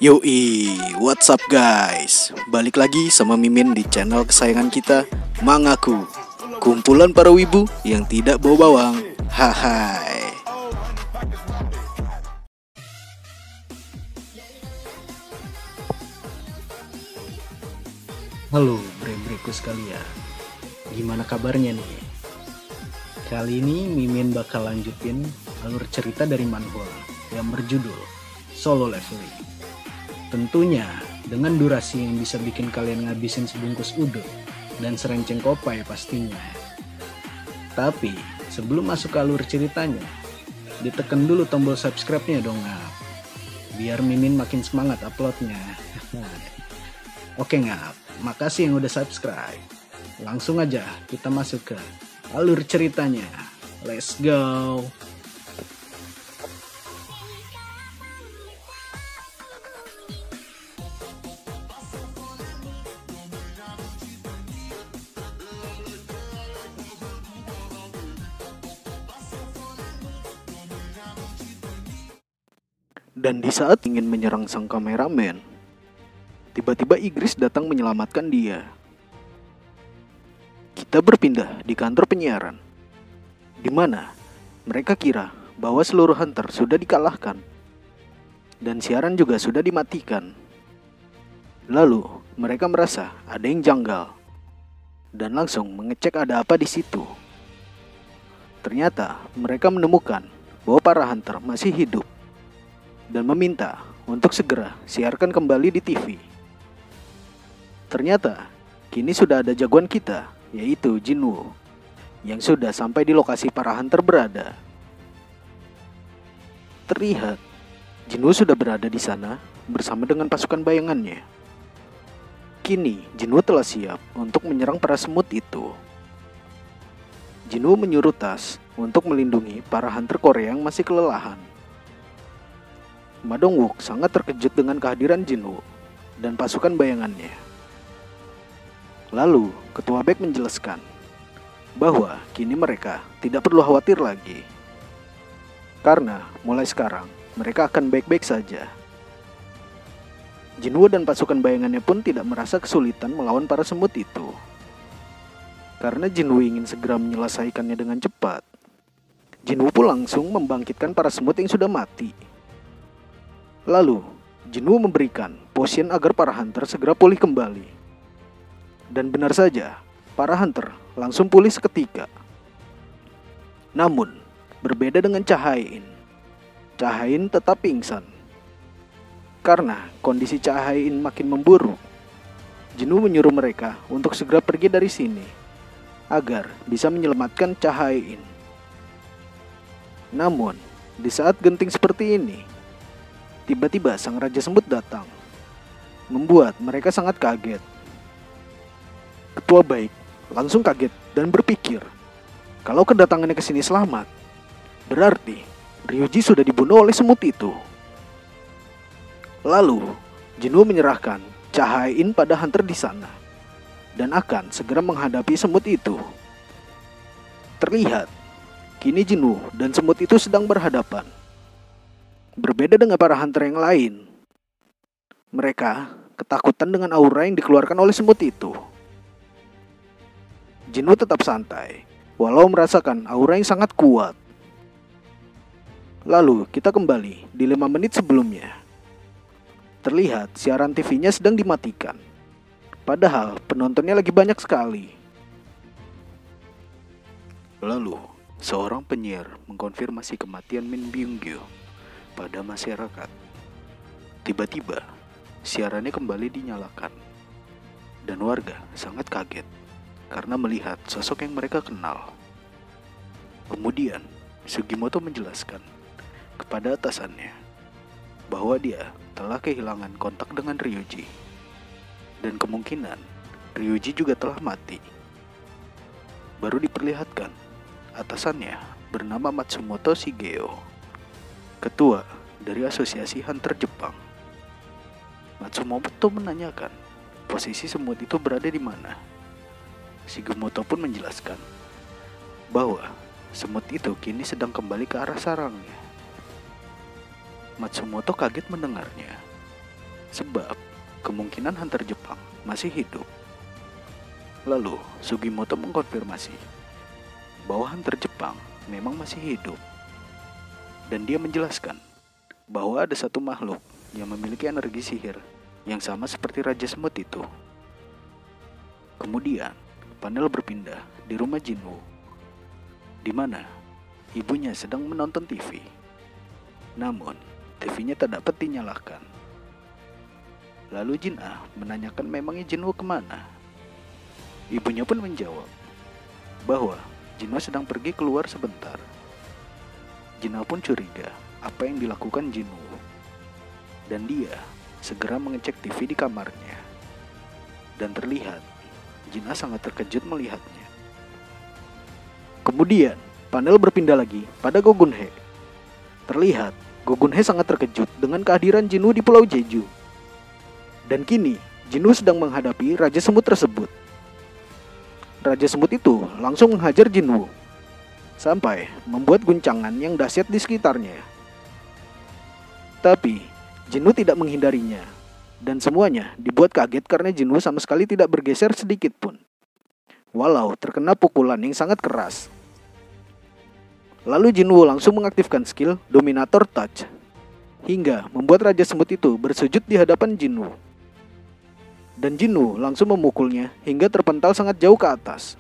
Yoi, what's up guys? Balik lagi sama Mimin di channel kesayangan kita, Mangaku. Kumpulan para wibu yang tidak bau bawang. Hai. Halo bre-breku sekalian. Gimana kabarnya nih? Kali ini Mimin bakal lanjutin alur cerita dari manhwa yang berjudul Solo Leveling. Tentunya dengan durasi yang bisa bikin kalian ngabisin sebungkus uduk dan serenceng kopai pastinya. Tapi sebelum masuk ke alur ceritanya, ditekan dulu tombol subscribe-nya dong ngap, biar Mimin makin semangat uploadnya. Oke ngap, makasih yang udah subscribe. Langsung aja kita masuk ke alur ceritanya. Let's go. Dan di saat ingin menyerang sang kameramen, tiba-tiba Igris datang menyelamatkan dia. Kita berpindah di kantor penyiaran, di mana mereka kira bahwa seluruh hunter sudah dikalahkan dan siaran juga sudah dimatikan. Lalu mereka merasa ada yang janggal dan langsung mengecek ada apa di situ. Ternyata mereka menemukan bahwa para hunter masih hidup dan meminta untuk segera siarkan kembali di TV. Ternyata kini sudah ada jagoan kita, yaitu Jinwoo, yang sudah sampai di lokasi para hunter berada. Terlihat Jinwoo sudah berada di sana bersama dengan pasukan bayangannya. Kini Jinwoo telah siap untuk menyerang para semut itu. Jinwoo menyuruh Tas untuk melindungi para hunter Korea yang masih kelelahan. Ma Dong-wook sangat terkejut dengan kehadiran Jinwoo dan pasukan bayangannya. Lalu, Ketua Baek menjelaskan bahwa kini mereka tidak perlu khawatir lagi. Karena mulai sekarang, mereka akan baik-baik saja. Jinwoo dan pasukan bayangannya pun tidak merasa kesulitan melawan para semut itu. Karena Jinwoo ingin segera menyelesaikannya dengan cepat, Jinwoo pun langsung membangkitkan para semut yang sudah mati. Lalu, Jinwoo memberikan potion agar para hunter segera pulih kembali. Dan benar saja, para hunter langsung pulih seketika. Namun, berbeda dengan Cha-Hae-in, Cha-Hae-in tetap pingsan. Karena kondisi Cha-Hae-in makin memburuk, Jinwoo menyuruh mereka untuk segera pergi dari sini, agar bisa menyelamatkan Cha-Hae-in. Namun, di saat genting seperti ini, tiba-tiba sang Raja Semut datang, membuat mereka sangat kaget. Ketua Baek langsung kaget dan berpikir, kalau kedatangannya ke sini selamat, berarti Ryuji sudah dibunuh oleh semut itu. Lalu, Jinwoo menyerahkan Cha-Hae-in pada hunter di sana dan akan segera menghadapi semut itu. Terlihat, kini Jinwoo dan semut itu sedang berhadapan. Berbeda dengan para hunter yang lain, mereka ketakutan dengan aura yang dikeluarkan oleh semut itu. Jinwoo tetap santai, walau merasakan aura yang sangat kuat. Lalu kita kembali di 5 menit sebelumnya. Terlihat siaran TV-nya sedang dimatikan, padahal penontonnya lagi banyak sekali. Lalu, seorang penyiar mengkonfirmasi kematian Min Byung-gyu pada masyarakat. Tiba-tiba, siarannya kembali dinyalakan. Dan warga sangat kaget karena melihat sosok yang mereka kenal. Kemudian, Sugimoto menjelaskan kepada atasannya bahwa dia telah kehilangan kontak dengan Ryuji. Dan kemungkinan Ryuji juga telah mati. Baru diperlihatkan atasannya bernama Matsumoto Shigeo, ketua dari Asosiasi Hunter Jepang. Matsumoto menanyakan posisi semut itu berada di mana. Sugimoto pun menjelaskan bahwa semut itu kini sedang kembali ke arah sarangnya. Matsumoto kaget mendengarnya. sebab kemungkinan hunter Jepang masih hidup. Lalu Sugimoto mengkonfirmasi bahwa hunter Jepang memang masih hidup. Dan dia menjelaskan bahwa ada satu makhluk yang memiliki energi sihir yang sama seperti Raja Semut itu. Kemudian panel berpindah di rumah Jinwoo, di mana ibunya sedang menonton TV. Namun TV-nya tak dapat dinyalakan. Lalu Jin-ah menanyakan memangnya Jinwoo kemana. Ibunya pun menjawab bahwa Jinwoo sedang pergi keluar sebentar. Jin-ah pun curiga apa yang dilakukan Jinwoo, dan dia segera mengecek TV di kamarnya. Dan terlihat Jin-ah sangat terkejut melihatnya. Kemudian panel berpindah lagi pada Go Gun-hye. Terlihat Go Gun-hye sangat terkejut dengan kehadiran Jinwoo di Pulau Jeju. Dan kini Jinwoo sedang menghadapi Raja Semut tersebut. Raja Semut itu langsung menghajar Jinwoo sampai membuat guncangan yang dahsyat di sekitarnya. Tapi Jinwoo tidak menghindarinya, dan semuanya dibuat kaget karena Jinwoo sama sekali tidak bergeser sedikit pun, walau terkena pukulan yang sangat keras. Lalu Jinwoo langsung mengaktifkan skill Dominator Touch, hingga membuat Raja Semut itu bersujud di hadapan Jinwoo. Dan Jinwoo langsung memukulnya hingga terpental sangat jauh ke atas.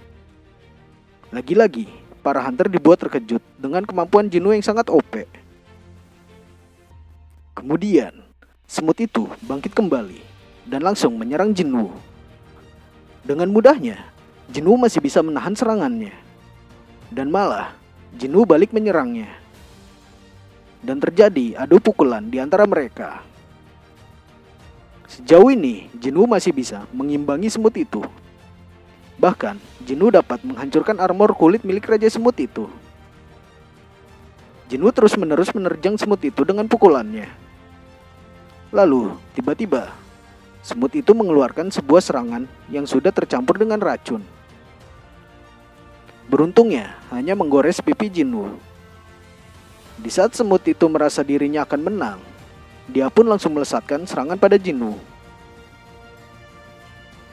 Lagi-lagi, para hunter dibuat terkejut dengan kemampuan Jinwoo yang sangat OP. Kemudian, semut itu bangkit kembali dan langsung menyerang Jinwoo. Dengan mudahnya, Jinwoo masih bisa menahan serangannya. Dan malah, Jinwoo balik menyerangnya. Dan terjadi adu pukulan di antara mereka. Sejauh ini, Jinwoo masih bisa mengimbangi semut itu. Bahkan, Jinwoo dapat menghancurkan armor kulit milik Raja Semut itu. Jinwoo terus-menerus menerjang semut itu dengan pukulannya. Lalu, tiba-tiba, semut itu mengeluarkan sebuah serangan yang sudah tercampur dengan racun. Beruntungnya, hanya menggores pipi Jinwoo. Di saat semut itu merasa dirinya akan menang, dia pun langsung melesatkan serangan pada Jinwoo.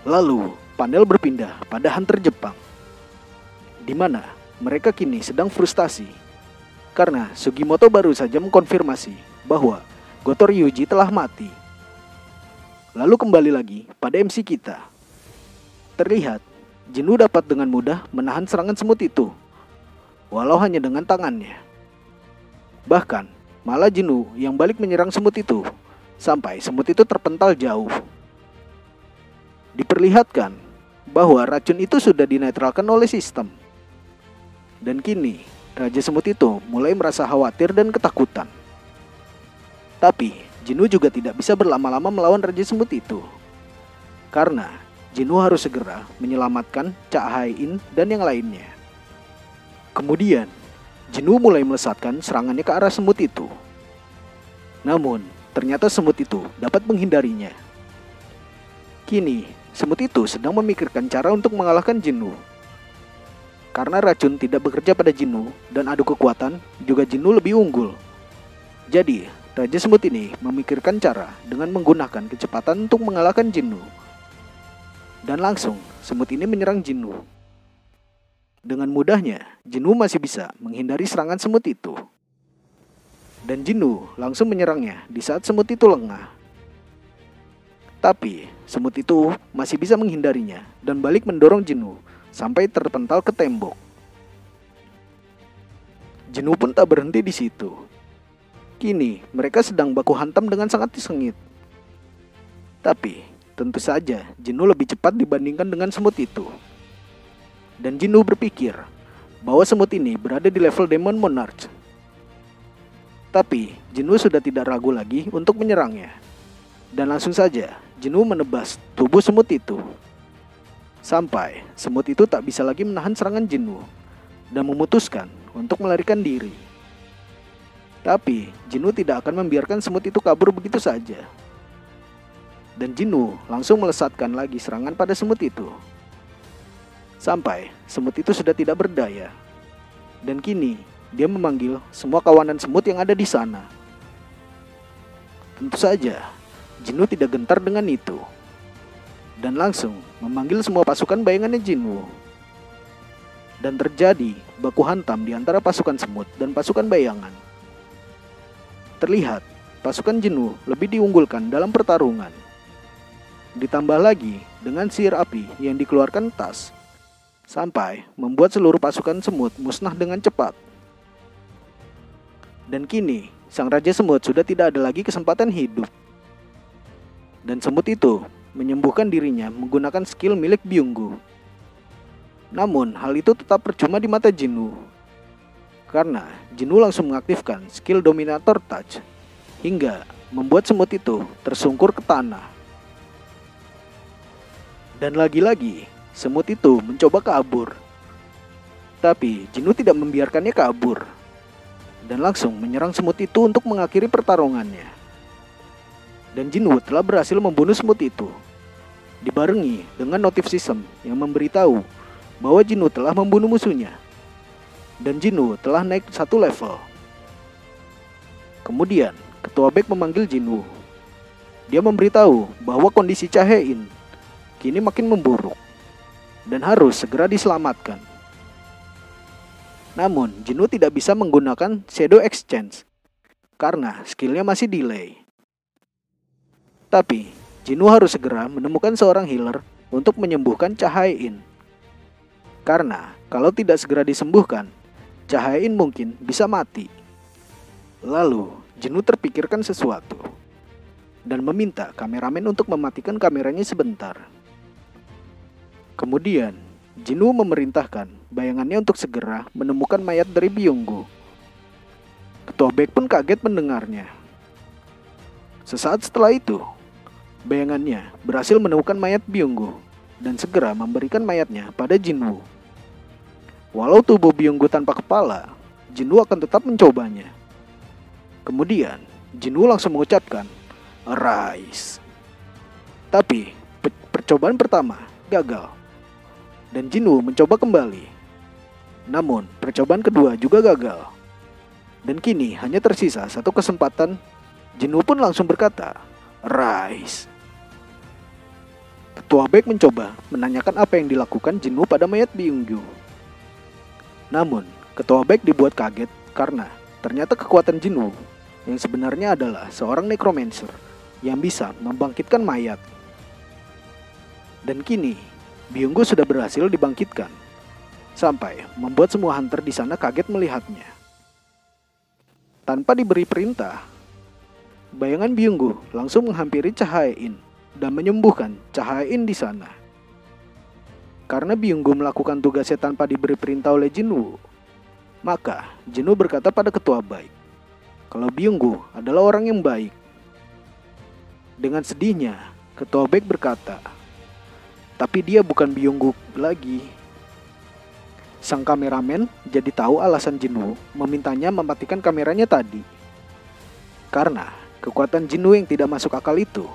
Lalu, panel berpindah pada hunter Jepang, di mana mereka kini sedang frustasi karena Sugimoto baru saja mengkonfirmasi bahwa Goto Ryuji telah mati. Lalu kembali lagi pada MC kita. Terlihat Jinwoo dapat dengan mudah menahan serangan semut itu, walau hanya dengan tangannya. Bahkan malah Jinwoo yang balik menyerang semut itu sampai semut itu terpental jauh. Diperlihatkan bahwa racun itu sudah dinetralkan oleh sistem. Dan kini Raja Semut itu mulai merasa khawatir dan ketakutan. Tapi Jinwoo juga tidak bisa berlama-lama melawan Raja Semut itu, karena Jinwoo harus segera menyelamatkan Cha Hae-in dan yang lainnya. Kemudian Jinwoo mulai melesatkan serangannya ke arah semut itu. Namun ternyata semut itu dapat menghindarinya. Kini semut itu sedang memikirkan cara untuk mengalahkan Jinwoo. Karena racun tidak bekerja pada Jinwoo dan adu kekuatan juga Jinwoo lebih unggul. Jadi Raja Semut ini memikirkan cara dengan menggunakan kecepatan untuk mengalahkan Jinwoo. Dan langsung semut ini menyerang Jinwoo. Dengan mudahnya Jinwoo masih bisa menghindari serangan semut itu. Dan Jinwoo langsung menyerangnya di saat semut itu lengah. Tapi semut itu masih bisa menghindarinya dan balik mendorong Jinwoo sampai terpental ke tembok. Jinwoo pun tak berhenti di situ. Kini mereka sedang baku hantam dengan sangat sengit. Tapi tentu saja Jinwoo lebih cepat dibandingkan dengan semut itu. Dan Jinwoo berpikir bahwa semut ini berada di level Demon Monarch. Tapi Jinwoo sudah tidak ragu lagi untuk menyerangnya. Dan langsung saja Jinwoo menebas tubuh semut itu. Sampai semut itu tak bisa lagi menahan serangan Jinwoo dan memutuskan untuk melarikan diri. Tapi Jinwoo tidak akan membiarkan semut itu kabur begitu saja. Dan Jinwoo langsung melesatkan lagi serangan pada semut itu. Sampai semut itu sudah tidak berdaya. Dan kini dia memanggil semua kawanan semut yang ada di sana. Tentu saja Jinwoo tidak gentar dengan itu dan langsung memanggil semua pasukan bayangannya Jinwoo. Dan terjadi baku hantam di antara pasukan semut dan pasukan bayangan. Terlihat pasukan Jinwoo lebih diunggulkan dalam pertarungan. Ditambah lagi dengan sihir api yang dikeluarkan Tas, sampai membuat seluruh pasukan semut musnah dengan cepat. Dan kini sang Raja Semut sudah tidak ada lagi kesempatan hidup. Dan semut itu menyembuhkan dirinya menggunakan skill milik Byunggu. Namun hal itu tetap percuma di mata Jinwoo, karena Jinwoo langsung mengaktifkan skill Dominator Touch hingga membuat semut itu tersungkur ke tanah. Dan lagi-lagi semut itu mencoba kabur, tapi Jinwoo tidak membiarkannya kabur dan langsung menyerang semut itu untuk mengakhiri pertarungannya. Dan Jinwoo telah berhasil membunuh semut itu, dibarengi dengan notif sistem yang memberitahu bahwa Jinwoo telah membunuh musuhnya dan Jinwoo telah naik 1 level. Kemudian Ketua Baek memanggil Jinwoo. Dia memberitahu bahwa kondisi Cha-Hae-in kini makin memburuk dan harus segera diselamatkan. Namun Jinwoo tidak bisa menggunakan Shadow Exchange karena skillnya masih delay. Tapi Jinwoo harus segera menemukan seorang healer untuk menyembuhkan Cha-Hae-in. Karena kalau tidak segera disembuhkan, Cha-Hae-in mungkin bisa mati. Lalu Jinwoo terpikirkan sesuatu dan meminta kameramen untuk mematikan kameranya sebentar. Kemudian Jinwoo memerintahkan bayangannya untuk segera menemukan mayat dari Byunggu. Ketua Baek pun kaget mendengarnya. Sesaat setelah itu, bayangannya berhasil menemukan mayat Byunggu dan segera memberikan mayatnya pada Jinwoo. Walau tubuh Byunggu tanpa kepala, Jinwoo akan tetap mencobanya. Kemudian Jinwoo langsung mengucapkan "Arise". Tapi percobaan pertama gagal dan Jinwoo mencoba kembali. Namun percobaan kedua juga gagal. Dan kini hanya tersisa satu kesempatan. Jinwoo pun langsung berkata "Arise". Ketua Baek mencoba menanyakan apa yang dilakukan Jinwoo pada mayat Byunggu. Namun, Ketua Baek dibuat kaget karena ternyata kekuatan Jinwoo yang sebenarnya adalah seorang necromancer yang bisa membangkitkan mayat. Dan kini, Byunggu sudah berhasil dibangkitkan, sampai membuat semua hunter di sana kaget melihatnya. Tanpa diberi perintah, bayangan Byunggu langsung menghampiri Cha-Hae-in dan menyembuhkan Cha-Hae-in di sana. Karena Byunggu melakukan tugasnya tanpa diberi perintah oleh Jinwoo, maka Jinwoo berkata pada Ketua Baek kalau Byunggu adalah orang yang baik. Dengan sedihnya, Ketua Baek berkata, tapi dia bukan Byunggu lagi. Sang kameramen jadi tahu alasan Jinwoo memintanya mematikan kameranya tadi. Karena kekuatan Jinwoo yang tidak masuk akal itu.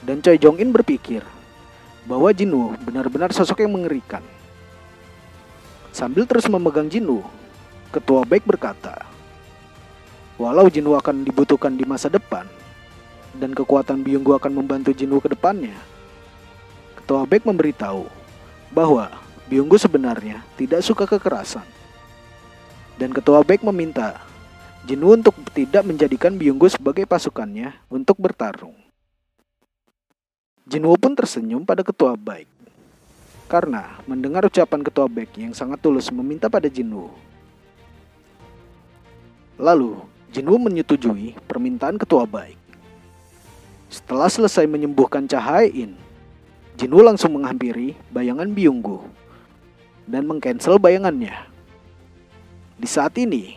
Dan Choi Jong-in berpikir bahwa Jinwoo benar-benar sosok yang mengerikan. Sambil terus memegang Jinwoo, Ketua Baek berkata, walau Jinwoo akan dibutuhkan di masa depan, dan kekuatan Byunggu akan membantu Jinwoo ke depannya, Ketua Baek memberitahu bahwa Byunggu sebenarnya tidak suka kekerasan. Dan Ketua Baek meminta Jinwoo untuk tidak menjadikan Byunggu sebagai pasukannya untuk bertarung. Jinwoo pun tersenyum pada Ketua Baek karena mendengar ucapan Ketua Baek yang sangat tulus meminta pada Jinwoo. Lalu Jinwoo menyetujui permintaan Ketua Baek. Setelah selesai menyembuhkan Cha-Hae-in, Jinwoo langsung menghampiri bayangan Byunggu dan mengcancel bayangannya. Di saat ini,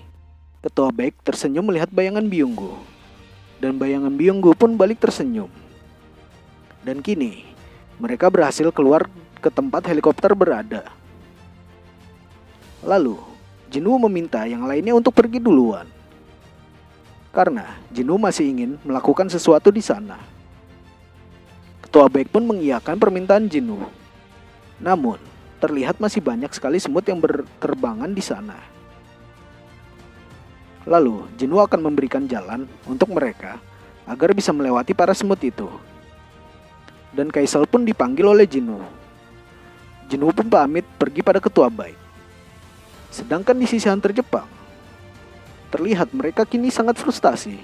Ketua Baek tersenyum melihat bayangan Byunggu, dan bayangan Byunggu pun balik tersenyum. Dan kini, mereka berhasil keluar ke tempat helikopter berada. Lalu, Jinwoo meminta yang lainnya untuk pergi duluan. Karena Jinwoo masih ingin melakukan sesuatu di sana. Ketua Baek pun mengiyakan permintaan Jinwoo. Namun, terlihat masih banyak sekali semut yang berterbangan di sana. Lalu, Jinwoo akan memberikan jalan untuk mereka agar bisa melewati para semut itu. Dan Kaisal pun dipanggil oleh Jinwoo. Jinwoo pun pamit pergi pada ketua baik. Sedangkan di sisi Hunter Jepang, terlihat mereka kini sangat frustasi.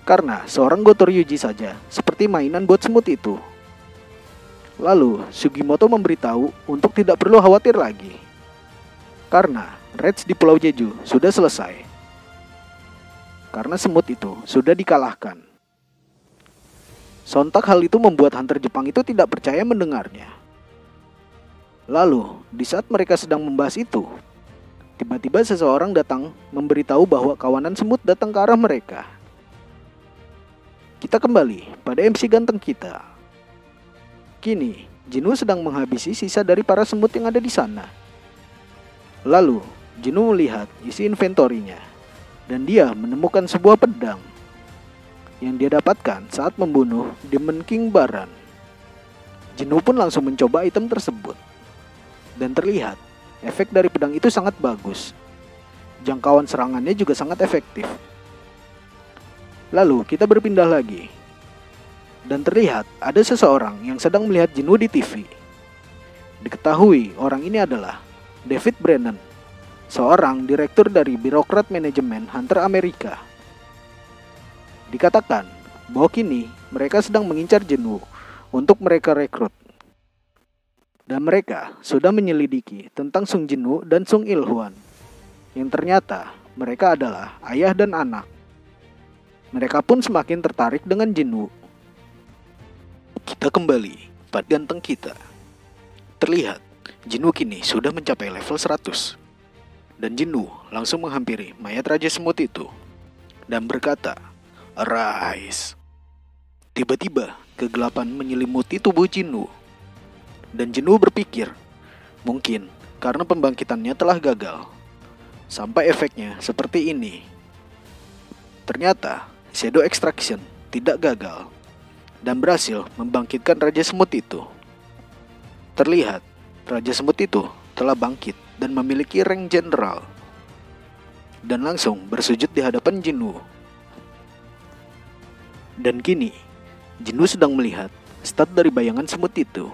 Karena seorang Gotor Yuji saja seperti mainan buat semut itu. Lalu Sugimoto memberitahu untuk tidak perlu khawatir lagi. Karena raids di Pulau Jeju sudah selesai. Karena semut itu sudah dikalahkan. Sontak hal itu membuat Hunter Jepang itu tidak percaya mendengarnya. Lalu, di saat mereka sedang membahas itu, tiba-tiba seseorang datang memberitahu bahwa kawanan semut datang ke arah mereka. Kita kembali pada MC ganteng kita. Kini, Jinwoo sedang menghabisi sisa dari para semut yang ada di sana. Lalu, Jinwoo melihat isi inventorinya, dan dia menemukan sebuah pedang yang dia dapatkan saat membunuh Demon King Baran. Jinwoo pun langsung mencoba item tersebut. Dan terlihat, efek dari pedang itu sangat bagus. Jangkauan serangannya juga sangat efektif. Lalu kita berpindah lagi. Dan terlihat ada seseorang yang sedang melihat Jinwoo di TV. Diketahui orang ini adalah David Brennan, seorang direktur dari birokrat manajemen Hunter Amerika. Dikatakan bahwa kini mereka sedang mengincar Jinwoo untuk mereka rekrut. Dan mereka sudah menyelidiki tentang Sung Jinwoo dan Sung Il-hwan, yang ternyata mereka adalah ayah dan anak. Mereka pun semakin tertarik dengan Jinwoo. Kita kembali pada ganteng kita. Terlihat Jinwoo kini sudah mencapai level 100. Dan Jinwoo langsung menghampiri mayat Raja Semut itu dan berkata, "Arise." Tiba-tiba kegelapan menyelimuti tubuh Jinwoo. Dan Jinwoo berpikir, mungkin karena pembangkitannya telah gagal, sampai efeknya seperti ini. Ternyata Shadow Extraction tidak gagal dan berhasil membangkitkan Raja Semut itu. Terlihat Raja Semut itu telah bangkit dan memiliki rank jenderal, dan langsung bersujud di hadapan Jinwoo. Dan kini Jinwoo sedang melihat stat dari bayangan semut itu.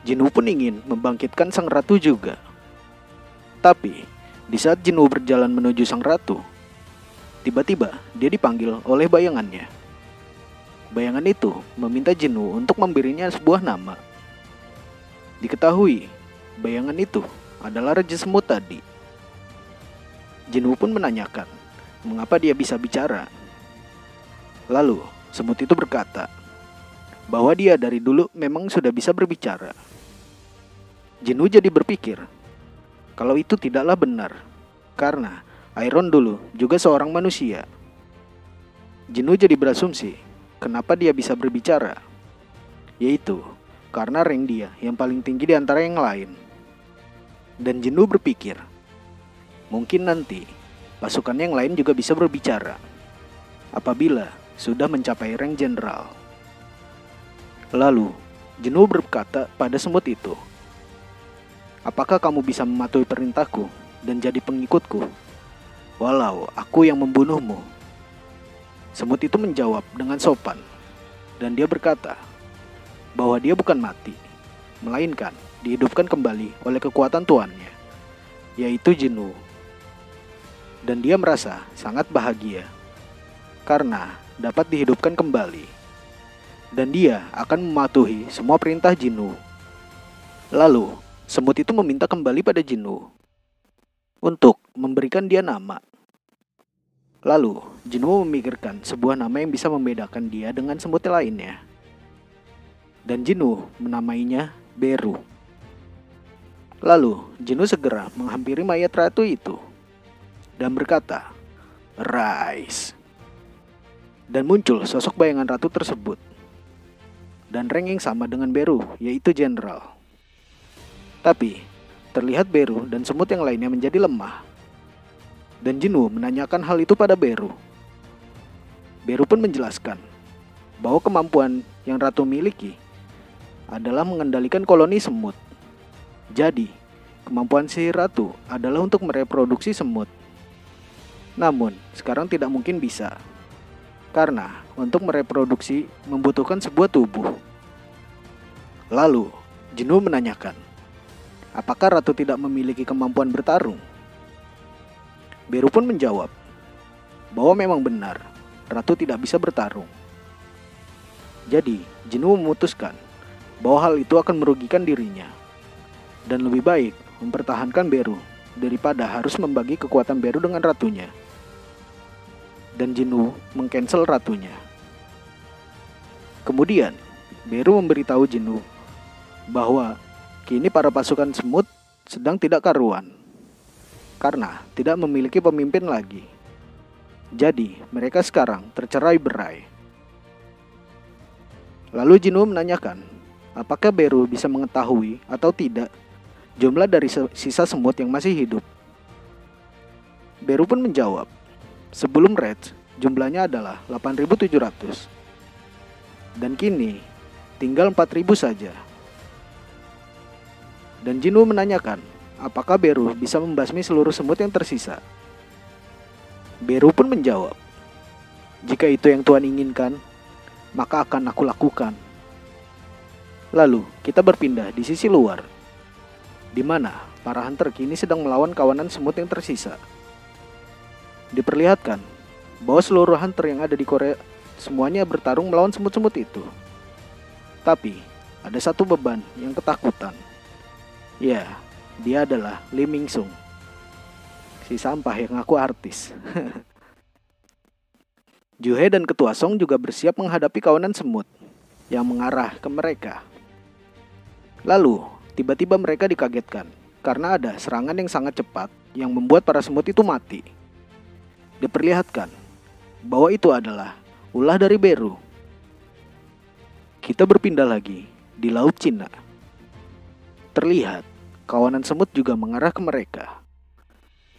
Jinwoo pun ingin membangkitkan sang ratu juga. Tapi di saat Jinwoo berjalan menuju sang ratu, tiba-tiba dia dipanggil oleh bayangannya. Bayangan itu meminta Jinwoo untuk memberinya sebuah nama. Diketahui bayangan itu adalah Raja Semut tadi. Jinwoo pun menanyakan mengapa dia bisa bicara. Lalu semut itu berkata bahwa dia dari dulu memang sudah bisa berbicara. Jinwoo jadi berpikir kalau itu tidaklah benar, karena Iron dulu juga seorang manusia. Jinwoo jadi berasumsi kenapa dia bisa berbicara, yaitu karena rank dia yang paling tinggi di antara yang lain. Dan Jinwoo berpikir, mungkin nanti pasukan yang lain juga bisa berbicara apabila sudah mencapai rank jenderal. Lalu Jinwoo berkata pada semut itu, "Apakah kamu bisa mematuhi perintahku dan jadi pengikutku, walau aku yang membunuhmu?" Semut itu menjawab dengan sopan, dan dia berkata bahwa dia bukan mati, melainkan dihidupkan kembali oleh kekuatan tuannya, yaitu Jinwoo. Dan dia merasa sangat bahagia karena dapat dihidupkan kembali, dan dia akan mematuhi semua perintah Jinwoo. Lalu semut itu meminta kembali pada Jinwoo untuk memberikan dia nama. Lalu Jinwoo memikirkan sebuah nama yang bisa membedakan dia dengan semut lainnya. Dan Jinwoo menamainya Beru. Lalu Jinwoo segera menghampiri mayat ratu itu dan berkata, "Rise." Dan muncul sosok bayangan ratu tersebut, dan rank yang sama dengan Beru, yaitu jenderal. Tapi terlihat Beru dan semut yang lainnya menjadi lemah. Dan Jinwoo menanyakan hal itu pada Beru. Beru pun menjelaskan bahwa kemampuan yang ratu miliki adalah mengendalikan koloni semut. Jadi, kemampuan si ratu adalah untuk mereproduksi semut. Namun, sekarang tidak mungkin bisa. karena untuk mereproduksi membutuhkan sebuah tubuh. Lalu, Jinwoo menanyakan, apakah ratu tidak memiliki kemampuan bertarung? Beru pun menjawab bahwa memang benar, ratu tidak bisa bertarung. Jadi, Jinwoo memutuskan bahwa hal itu akan merugikan dirinya, dan lebih baik mempertahankan Beru daripada harus membagi kekuatan Beru dengan ratunya. Dan Jinwoo meng-cancel ratunya. Kemudian, Beru memberitahu Jinwoo bahwa kini para pasukan semut sedang tidak karuan karena tidak memiliki pemimpin lagi. Jadi, mereka sekarang tercerai-berai. Lalu Jinwoo menanyakan, apakah Beru bisa mengetahui atau tidak jumlah dari sisa semut yang masih hidup? Beru pun menjawab, sebelum Rage, jumlahnya adalah 8.700. Dan kini, tinggal 4.000 saja. Dan Jinwoo menanyakan, apakah Beru bisa membasmi seluruh semut yang tersisa? Beru pun menjawab, jika itu yang Tuhan inginkan, maka akan aku lakukan. Lalu, kita berpindah di sisi luar, di mana para hunter kini sedang melawan kawanan semut yang tersisa. Diperlihatkan bahwa seluruh hunter yang ada di Korea semuanya bertarung melawan semut-semut itu. Tapi ada satu beban yang ketakutan. Ya, dia adalah Lee Min-sung, si sampah yang ngaku artis. Juhe dan Ketua Song juga bersiap menghadapi kawanan semut yang mengarah ke mereka. Lalu, tiba-tiba mereka dikagetkan karena ada serangan yang sangat cepat yang membuat para semut itu mati. Diperlihatkan bahwa itu adalah ulah dari Beru. Kita berpindah lagi di Laut Cina. Terlihat kawanan semut juga mengarah ke mereka.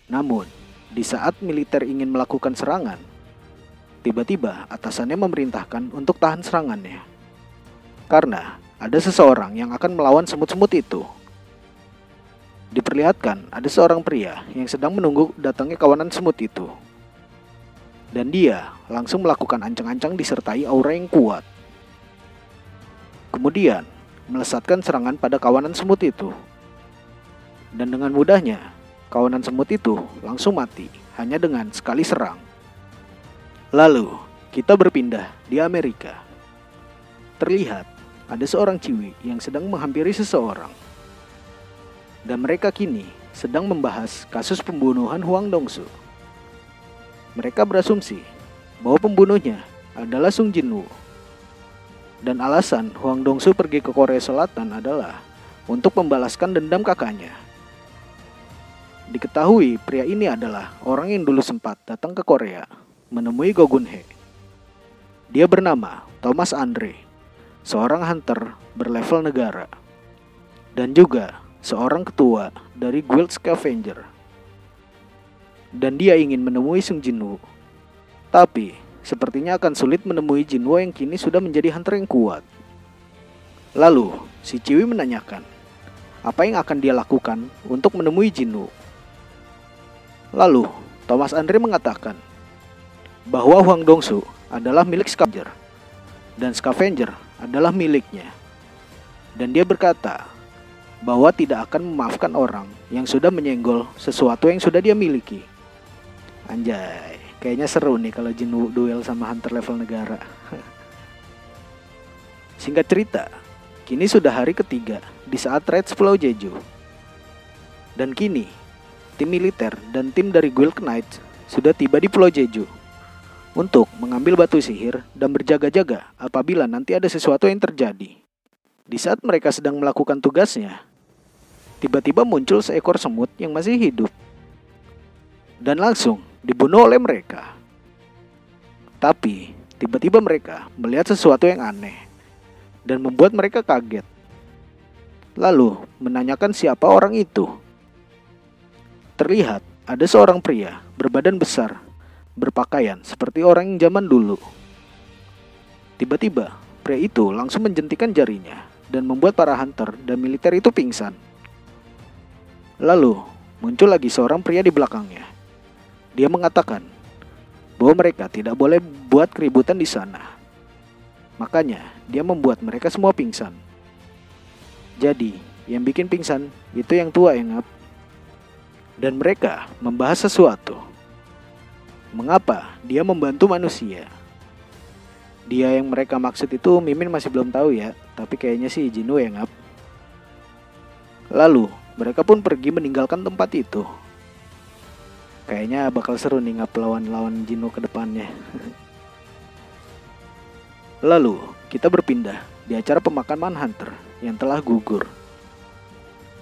Namun, di saat militer ingin melakukan serangan, tiba-tiba atasannya memerintahkan untuk tahan serangannya. Karena ada seseorang yang akan melawan semut-semut itu. Diperlihatkan ada seorang pria yang sedang menunggu datangnya kawanan semut itu. Dan dia langsung melakukan ancang-ancang disertai aura yang kuat. Kemudian, melesatkan serangan pada kawanan semut itu. Dan dengan mudahnya, kawanan semut itu langsung mati hanya dengan sekali serang. Lalu, kita berpindah di Amerika. Terlihat ada seorang ciwi yang sedang menghampiri seseorang. Dan mereka kini sedang membahas kasus pembunuhan Hwang Dong-soo. Mereka berasumsi bahwa pembunuhnya adalah Sung Jinwoo. Dan alasan Hwang Dong-soo pergi ke Korea Selatan adalah untuk membalaskan dendam kakaknya. Diketahui pria ini adalah orang yang dulu sempat datang ke Korea menemui Go Gun-hye. Dia bernama Thomas Andre, seorang hunter berlevel negara, dan juga seorang ketua dari Guild Scavenger. Dan dia ingin menemui Sung Jinwoo. Tapi, sepertinya akan sulit menemui Jinwoo yang kini sudah menjadi hunter yang kuat. Lalu, si Ciwi menanyakan, apa yang akan dia lakukan untuk menemui Jinwoo? Lalu, Thomas Andre mengatakan bahwa Hwang Dong-soo adalah milik Scavenger, dan Scavenger adalah miliknya. Dan dia berkata bahwa tidak akan memaafkan orang yang sudah menyenggol sesuatu yang sudah dia miliki. Anjay, kayaknya seru nih kalau Jinwoo duel sama hunter level negara. Singkat cerita, kini sudah hari ketiga di saat raid Pulau Jeju. Dan kini, tim militer dan tim dari Guild Knights sudah tiba di Pulau Jeju untuk mengambil batu sihir dan berjaga-jaga apabila nanti ada sesuatu yang terjadi. Di saat mereka sedang melakukan tugasnya, tiba-tiba muncul seekor semut yang masih hidup dan langsung dibunuh oleh mereka. Tapi tiba-tiba mereka melihat sesuatu yang aneh dan membuat mereka kaget. Lalu menanyakan siapa orang itu. Terlihat ada seorang pria berbadan besar, berpakaian seperti orang yang zaman dulu. Tiba-tiba pria itu langsung menjentikan jarinya dan membuat para hunter dan militer itu pingsan. Lalu muncul lagi seorang pria di belakangnya. Dia mengatakan bahwa mereka tidak boleh buat keributan di sana. Makanya dia membuat mereka semua pingsan. Jadi yang bikin pingsan itu yang tua, Engap. Dan mereka membahas sesuatu. Mengapa dia membantu manusia? Dia yang mereka maksud itu Mimin masih belum tahu ya, tapi kayaknya sih Jinwoo, Engap. Lalu mereka pun pergi meninggalkan tempat itu. Kayaknya bakal seru nih Ngap lawan Jinwoo ke depannya. Lalu kita berpindah di acara pemakaman Hunter yang telah gugur.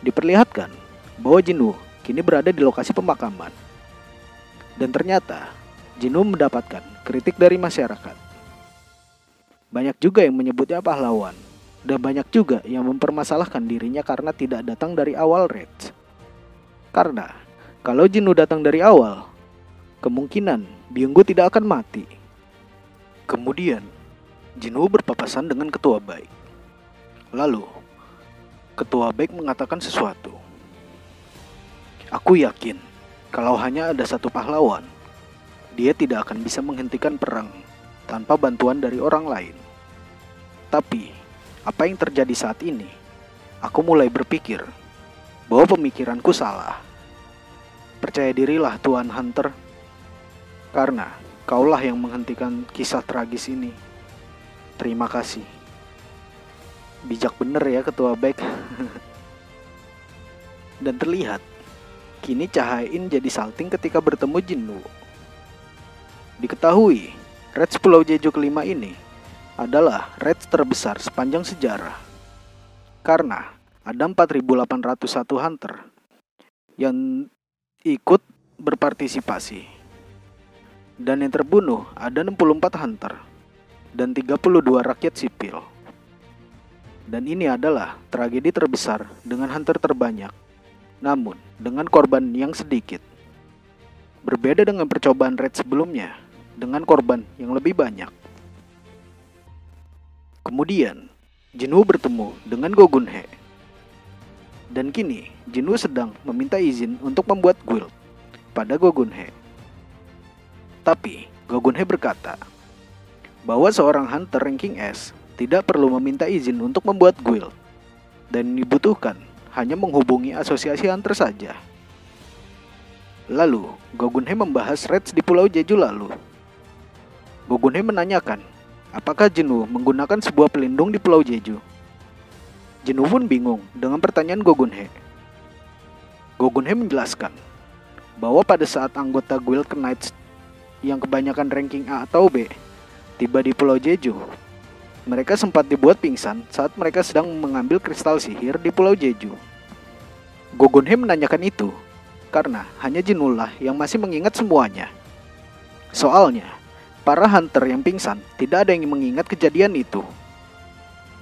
Diperlihatkan bahwa Jinwoo kini berada di lokasi pemakaman. Dan ternyata Jinwoo mendapatkan kritik dari masyarakat. Banyak juga yang menyebutnya pahlawan. Dan banyak juga yang mempermasalahkan dirinya karena tidak datang dari awal Reds. Karena kalau Jinwoo datang dari awal, kemungkinan Byung-gu tidak akan mati. Kemudian Jinwoo berpapasan dengan ketua baik. Lalu ketua baik mengatakan sesuatu. Aku yakin kalau hanya ada satu pahlawan, dia tidak akan bisa menghentikan perang tanpa bantuan dari orang lain. Tapi apa yang terjadi saat ini? Aku mulai berpikir bahwa pemikiranku salah. Percaya dirilah Tuan Hunter, karena kaulah yang menghentikan kisah tragis ini. Terima kasih. Bijak bener ya ketua baik. Dan terlihat kini Cha-hae-in jadi salting ketika bertemu Jinwoo. Diketahui Reds Pulau Jeju kelima ini adalah Reds terbesar sepanjang sejarah. Karena ada 4.801 hunter yang ikut berpartisipasi. Dan yang terbunuh ada 64 hunter dan 32 rakyat sipil. Dan ini adalah tragedi terbesar dengan hunter terbanyak, namun dengan korban yang sedikit. Berbeda dengan percobaan Red sebelumnya, dengan korban yang lebih banyak. Kemudian, Jinwoo bertemu dengan Go Gun-hye. Dan kini, Jinwoo sedang meminta izin untuk membuat guild pada Go Gun-hye. Tapi, Go Gun-hye berkata bahwa seorang hunter ranking S tidak perlu meminta izin untuk membuat guild, dan dibutuhkan hanya menghubungi asosiasi hunter saja. Lalu, Go Gun-hye membahas Reds di Pulau Jeju lalu. Go Gun-hye menanyakan, apakah Jinwoo menggunakan sebuah pelindung di Pulau Jeju? Jinwoo pun bingung dengan pertanyaan Go Gun-hye. Go Gun-hye menjelaskan bahwa pada saat anggota guild Knights yang kebanyakan ranking A atau B tiba di Pulau Jeju, mereka sempat dibuat pingsan saat mereka sedang mengambil kristal sihir di Pulau Jeju. Go Gun-hye menanyakan itu karena hanya Jinwoo lah yang masih mengingat semuanya. Soalnya, para hunter yang pingsan tidak ada yang mengingat kejadian itu.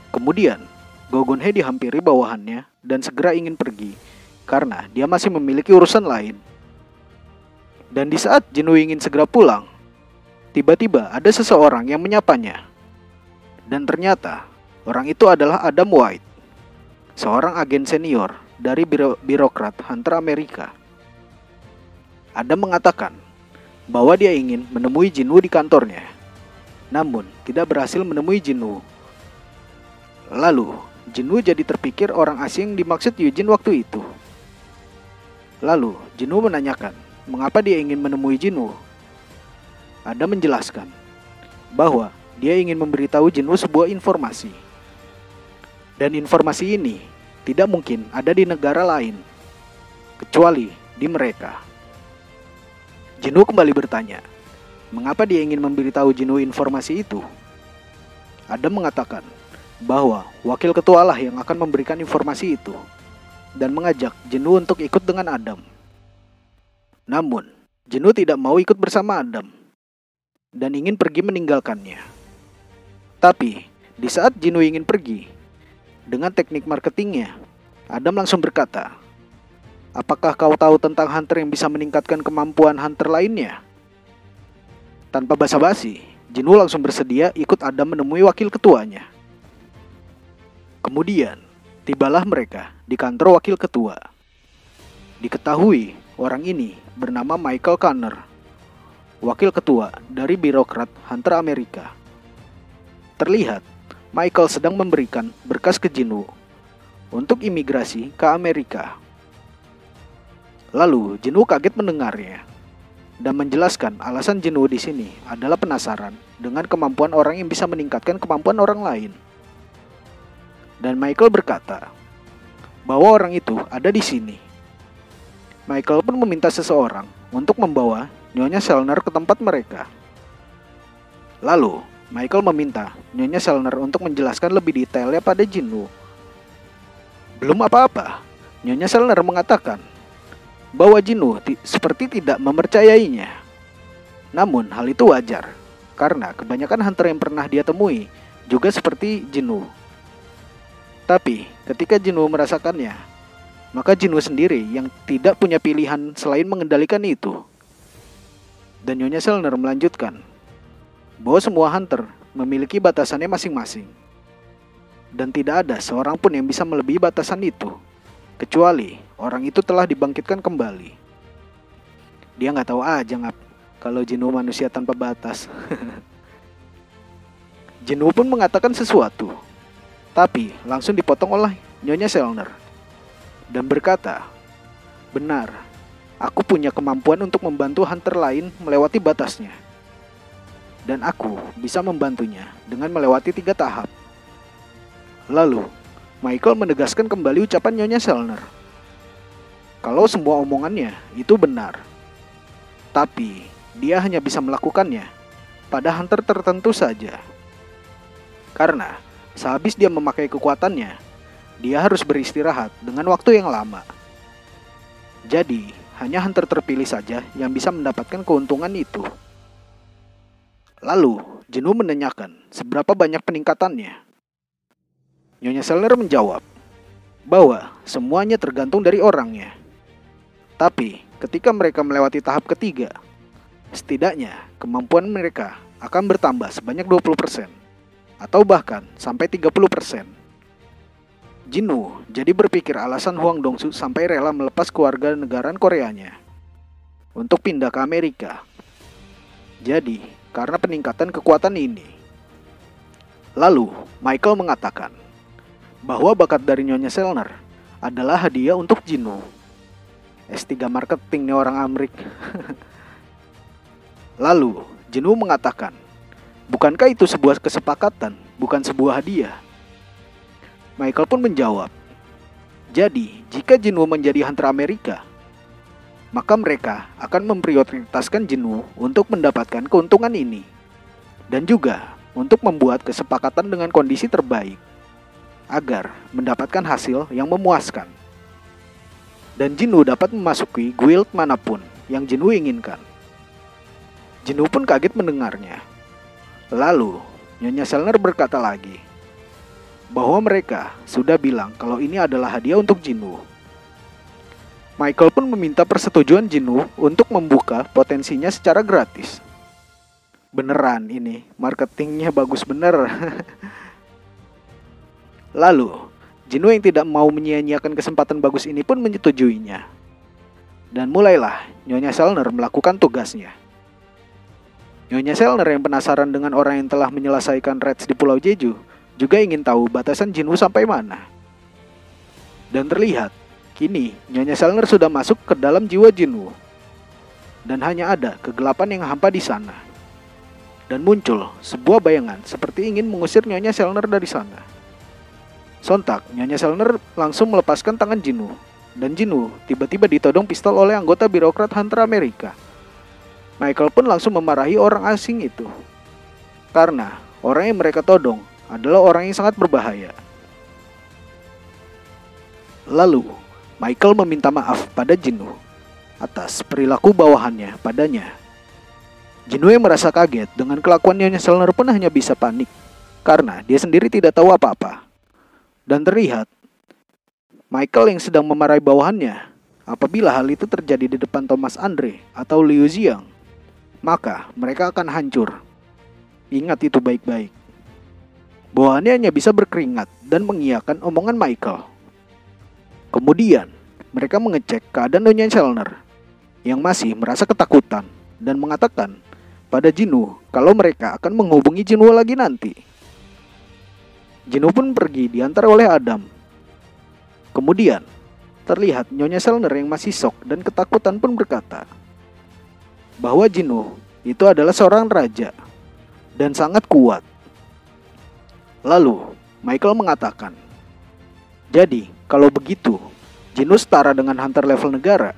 Kemudian, Go Gun-hye dihampiri bawahannya dan segera ingin pergi karena dia masih memiliki urusan lain. Dan di saat Jinwoo ingin segera pulang, tiba-tiba ada seseorang yang menyapanya. Dan ternyata orang itu adalah Adam White, seorang agen senior dari birokrat hunter Amerika. Adam mengatakan bahwa dia ingin menemui Jinwoo di kantornya, namun tidak berhasil menemui Jinwoo. Lalu, Jinwoo jadi terpikir orang asing dimaksud Eugene waktu itu. Lalu, Jinwoo menanyakan mengapa dia ingin menemui Jinwoo. Adam menjelaskan bahwa dia ingin memberitahu Jinwoo sebuah informasi. Dan informasi ini tidak mungkin ada di negara lain, kecuali di mereka. Jinwoo kembali bertanya, mengapa dia ingin memberitahu Jinwoo informasi itu? Adam mengatakan bahwa wakil ketua lah yang akan memberikan informasi itu, dan mengajak Jinwoo untuk ikut dengan Adam. Namun, Jinwoo tidak mau ikut bersama Adam, dan ingin pergi meninggalkannya. Tapi, di saat Jinwoo ingin pergi, dengan teknik marketingnya, Adam langsung berkata, apakah kau tahu tentang hunter yang bisa meningkatkan kemampuan hunter lainnya? Tanpa basa-basi, Jinwoo langsung bersedia ikut Adam menemui wakil ketuanya. Kemudian, tibalah mereka di kantor wakil ketua. Diketahui orang ini bernama Michael Connor. wakil ketua dari birokrat Hunter Amerika. Terlihat, Michael sedang memberikan berkas ke Jinwoo untuk imigrasi ke Amerika. Lalu Jinwoo kaget mendengarnya dan menjelaskan alasan Jinwoo di sini adalah penasaran dengan kemampuan orang yang bisa meningkatkan kemampuan orang lain. Dan Michael berkata bahwa orang itu ada di sini. Michael pun meminta seseorang untuk membawa Nyonya Selner ke tempat mereka. Lalu Michael meminta Nyonya Selner untuk menjelaskan lebih detailnya pada Jinwoo. Belum apa-apa, Nyonya Selner mengatakan bahwa Jinwoo seperti tidak mempercayainya. Namun hal itu wajar, karena kebanyakan hunter yang pernah dia temui juga seperti Jinwoo. Tapi ketika Jinwoo merasakannya, maka Jinwoo sendiri yang tidak punya pilihan selain mengendalikan itu. Dan Nyonya Selner melanjutkan bahwa semua hunter memiliki batasannya masing-masing. Dan tidak ada seorang pun yang bisa melebihi batasan itu, kecuali orang itu telah dibangkitkan kembali. Dia nggak tahu aja ngap kalau Jinwoo manusia tanpa batas. Jinwoo pun mengatakan sesuatu, tapi langsung dipotong oleh Nyonya Selner dan berkata, "Benar, aku punya kemampuan untuk membantu hunter lain melewati batasnya. Dan aku bisa membantunya dengan melewati 3 tahap." Lalu, Michael menegaskan kembali ucapan Nyonya Selner. Kalau semua omongannya itu benar, tapi dia hanya bisa melakukannya pada hunter tertentu saja. Karena sehabis dia memakai kekuatannya, dia harus beristirahat dengan waktu yang lama. Jadi, hanya hunter terpilih saja yang bisa mendapatkan keuntungan itu. Lalu, Jinwoo menanyakan seberapa banyak peningkatannya. Nyonya Selner menjawab bahwa semuanya tergantung dari orangnya. Tapi, ketika mereka melewati tahap ketiga, setidaknya kemampuan mereka akan bertambah sebanyak 20%, atau bahkan sampai 30%. Jinwoo jadi berpikir alasan Hwang Dong-su sampai rela melepas keluarga negaraan Koreanya untuk pindah ke Amerika. Jadi, karena peningkatan kekuatan ini. Lalu, Michael mengatakan bahwa bakat dari Nyonya Selner adalah hadiah untuk Jinwoo. S3 marketing nih orang Amrik. Lalu, Jinwoo mengatakan, bukankah itu sebuah kesepakatan, bukan sebuah hadiah? Michael pun menjawab, jadi jika Jinwoo menjadi hunter Amerika, maka mereka akan memprioritaskan Jinwoo untuk mendapatkan keuntungan ini. Dan juga untuk membuat kesepakatan dengan kondisi terbaik, agar mendapatkan hasil yang memuaskan. Dan Jinwoo dapat memasuki guild manapun yang Jinwoo inginkan. Jinwoo pun kaget mendengarnya. Lalu, Nyonya Selner berkata lagi bahwa mereka sudah bilang kalau ini adalah hadiah untuk Jinwoo. Michael pun meminta persetujuan Jinwoo untuk membuka potensinya secara gratis. Beneran ini, marketingnya bagus bener. Lalu, Jinwoo yang tidak mau menyia-nyiakan kesempatan bagus ini pun menyetujuinya. Dan mulailah Nyonya Selner melakukan tugasnya. Nyonya Selner yang penasaran dengan orang yang telah menyelesaikan raids di Pulau Jeju juga ingin tahu batasan Jinwoo sampai mana. Dan terlihat, kini Nyonya Selner sudah masuk ke dalam jiwa Jinwoo. Dan hanya ada kegelapan yang hampa di sana. Dan muncul sebuah bayangan seperti ingin mengusir Nyonya Selner dari sana. Sontak, Nyonya Selner langsung melepaskan tangan Jinwoo. Dan Jinwoo tiba-tiba ditodong pistol oleh anggota birokrat Hunter Amerika. Michael pun langsung memarahi orang asing itu. Karena orang yang mereka todong adalah orang yang sangat berbahaya. Lalu, Michael meminta maaf pada Jinwoo atas perilaku bawahannya padanya. Jinwoo yang merasa kaget dengan kelakuan Nyonya Selner pun hanya bisa panik, karena dia sendiri tidak tahu apa-apa. Dan terlihat, Michael yang sedang memarahi bawahannya. Apabila hal itu terjadi di depan Thomas Andre atau Liu Xiang, maka mereka akan hancur. Ingat itu baik-baik. Bawahannya hanya bisa berkeringat dan mengiyakan omongan Michael. Kemudian, mereka mengecek keadaan Nyonya Selner yang masih merasa ketakutan dan mengatakan pada Jinwoo kalau mereka akan menghubungi Jinwoo lagi nanti. Jinwoo pun pergi diantar oleh Adam. Kemudian, terlihat Nyonya Selner yang masih shock dan ketakutan pun berkata bahwa Jinwoo itu adalah seorang raja dan sangat kuat. Lalu, Michael mengatakan, jadi kalau begitu, Jinwoo setara dengan hunter level negara.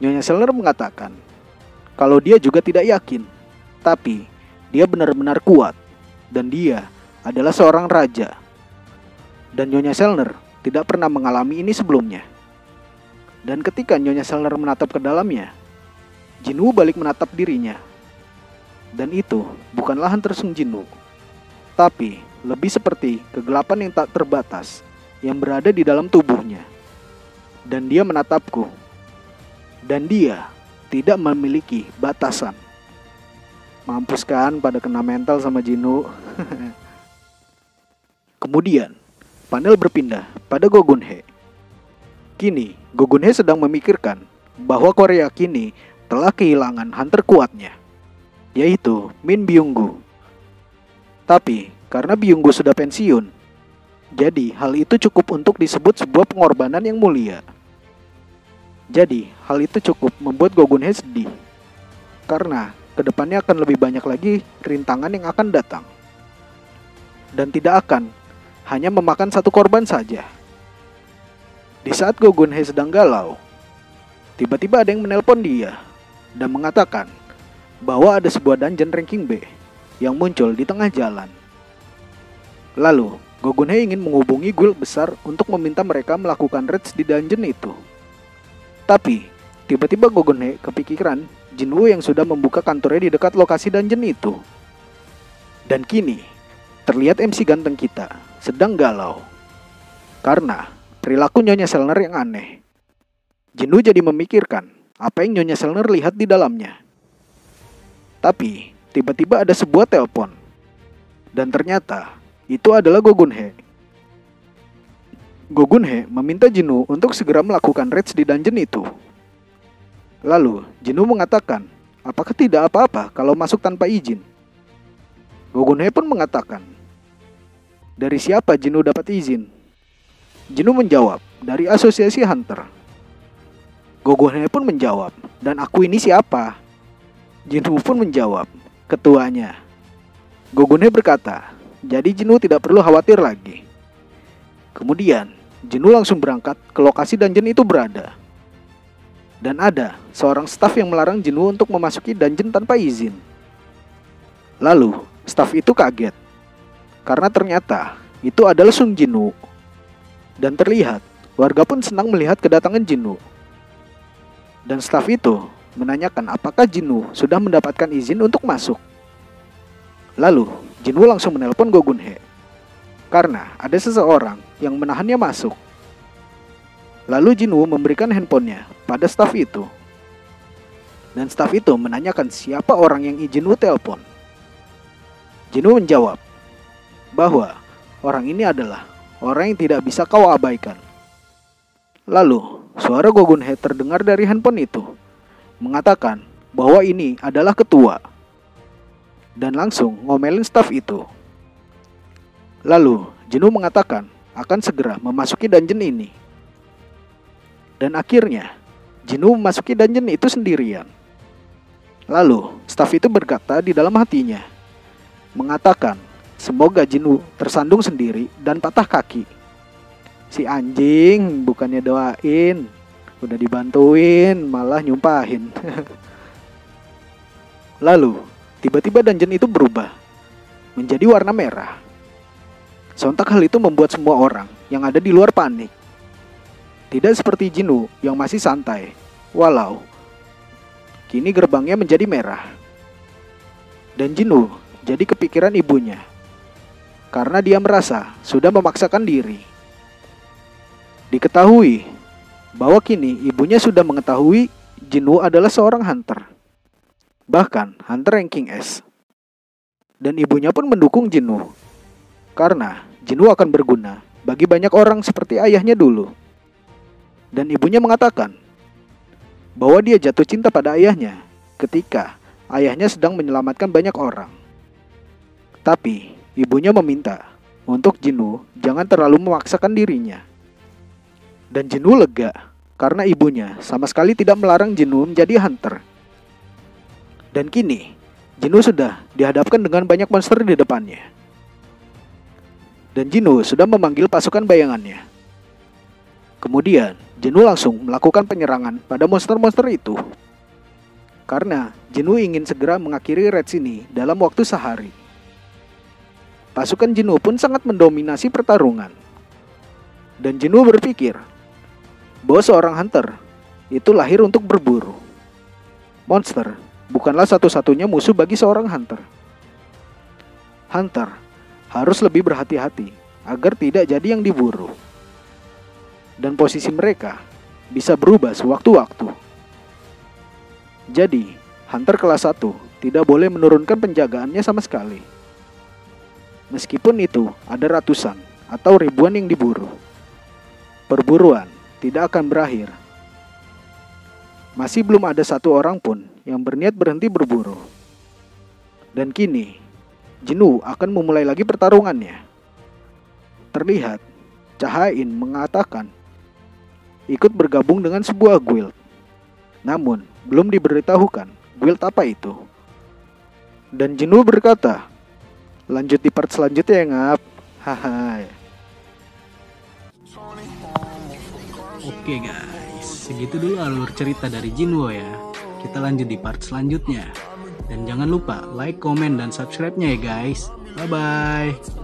Nyonya Selner mengatakan kalau dia juga tidak yakin, tapi dia benar-benar kuat dan dia adalah seorang raja. Dan Nyonya Selner tidak pernah mengalami ini sebelumnya. Dan ketika Nyonya Selner menatap ke dalamnya, Jinwoo balik menatap dirinya. Dan itu bukanlah hunter Sung Jinwoo, tapi lebih seperti kegelapan yang tak terbatas yang berada di dalam tubuhnya. Dan dia menatapku. Dan dia tidak memiliki batasan. Mampus kan pada kena mental sama Jinwoo. Kemudian panel berpindah pada Go Gun-hye. Kini Go Gun-hye sedang memikirkan bahwa Korea kini telah kehilangan hunter kuatnya, yaitu Min Byung-gu. Tapi karena Byung-gu sudah pensiun, jadi hal itu cukup untuk disebut sebuah pengorbanan yang mulia. Jadi, hal itu cukup membuat Go Gun-hye sedih. Karena kedepannya akan lebih banyak lagi rintangan yang akan datang. Dan tidak akan hanya memakan satu korban saja. Di saat Go Gun-hye sedang galau, tiba-tiba ada yang menelpon dia dan mengatakan bahwa ada sebuah dungeon ranking B yang muncul di tengah jalan. Lalu, Go Gun-hye ingin menghubungi guild besar untuk meminta mereka melakukan raids di dungeon itu. Tapi, tiba-tiba Go Gun-hye kepikiran Jinwoo yang sudah membuka kantornya di dekat lokasi dungeon itu. Dan kini, terlihat MC ganteng kita sedang galau karena perilaku Nyonya Selner yang aneh. Jinwoo jadi memikirkan apa yang Nyonya Selner lihat di dalamnya. Tapi, tiba-tiba ada sebuah telepon. Dan ternyata, itu adalah Go Gun-hye. Go Gun-hye meminta Jinwoo untuk segera melakukan raids di dungeon itu. Lalu, Jinwoo mengatakan, apakah tidak apa-apa kalau masuk tanpa izin? Go Gun-hye pun mengatakan, dari siapa Jinwoo dapat izin? Jinwoo menjawab, dari asosiasi hunter. Go Gun-hye pun menjawab, dan aku ini siapa? Jinwoo pun menjawab, ketuanya. Go Gun-hye berkata, jadi Jinwoo tidak perlu khawatir lagi. Kemudian, Jinwoo langsung berangkat ke lokasi dungeon itu berada. Dan ada seorang staf yang melarang Jinwoo untuk memasuki dungeon tanpa izin. Lalu, staf itu kaget. Karena ternyata itu adalah Sung Jinwoo. Dan terlihat, warga pun senang melihat kedatangan Jinwoo. Dan staf itu menanyakan apakah Jinwoo sudah mendapatkan izin untuk masuk. Lalu, Jinwoo langsung menelpon Go Gun-hye. Karena ada seseorang yang menahannya masuk. Lalu Jinwoo memberikan handphonenya pada staf itu. Dan staf itu menanyakan siapa orang yang Jinwoo telepon. Jinwoo menjawab bahwa orang ini adalah orang yang tidak bisa kau abaikan. Lalu suara Go Gun-hye terdengar dari handphone itu mengatakan bahwa ini adalah ketua. Dan langsung ngomelin staf itu. Lalu, Jinwoo mengatakan akan segera memasuki dungeon ini. Dan akhirnya, Jinwoo memasuki dungeon itu sendirian. Lalu, staf itu berkata di dalam hatinya, mengatakan, semoga Jinwoo tersandung sendiri dan patah kaki. Si anjing bukannya doain, udah dibantuin malah nyumpahin. Lalu, tiba-tiba dungeon itu berubah menjadi warna merah. Sontak hal itu membuat semua orang yang ada di luar panik. Tidak seperti Jinwoo yang masih santai, walau kini gerbangnya menjadi merah. Dan Jinwoo jadi kepikiran ibunya, karena dia merasa sudah memaksakan diri. Diketahui bahwa kini ibunya sudah mengetahui Jinwoo adalah seorang hunter, bahkan hunter ranking S. Dan ibunya pun mendukung Jinwoo. Karena Jinwoo akan berguna bagi banyak orang seperti ayahnya dulu. Dan ibunya mengatakan bahwa dia jatuh cinta pada ayahnya ketika ayahnya sedang menyelamatkan banyak orang. Tapi ibunya meminta untuk Jinwoo jangan terlalu memaksakan dirinya. Dan Jinwoo lega karena ibunya sama sekali tidak melarang Jinwoo menjadi hunter. Dan kini Jinwoo sudah dihadapkan dengan banyak monster di depannya. Dan Jinwoo sudah memanggil pasukan bayangannya. Kemudian Jinwoo langsung melakukan penyerangan pada monster-monster itu. Karena Jinwoo ingin segera mengakhiri raids ini dalam waktu sehari. Pasukan Jinwoo pun sangat mendominasi pertarungan. Dan Jinwoo berpikir bahwa seorang hunter itu lahir untuk berburu. Monster bukanlah satu-satunya musuh bagi seorang hunter. Hunter harus lebih berhati-hati agar tidak jadi yang diburu. Dan posisi mereka bisa berubah sewaktu-waktu. Jadi, hunter kelas 1 tidak boleh menurunkan penjagaannya sama sekali. Meskipun itu ada ratusan atau ribuan yang diburu. Perburuan tidak akan berakhir. Masih belum ada satu orang pun yang berniat berhenti berburu. Dan kini, Jinwoo akan memulai lagi pertarungannya. Terlihat, Cha-in mengatakan ikut bergabung dengan sebuah guild. Namun, belum diberitahukan guild apa itu. Dan Jinwoo berkata, lanjut di part selanjutnya ya ngap. Haha. Oke guys, segitu dulu alur cerita dari Jinwoo ya. Kita lanjut di part selanjutnya. Dan jangan lupa like, komen, dan subscribe-nya ya guys. Bye-bye.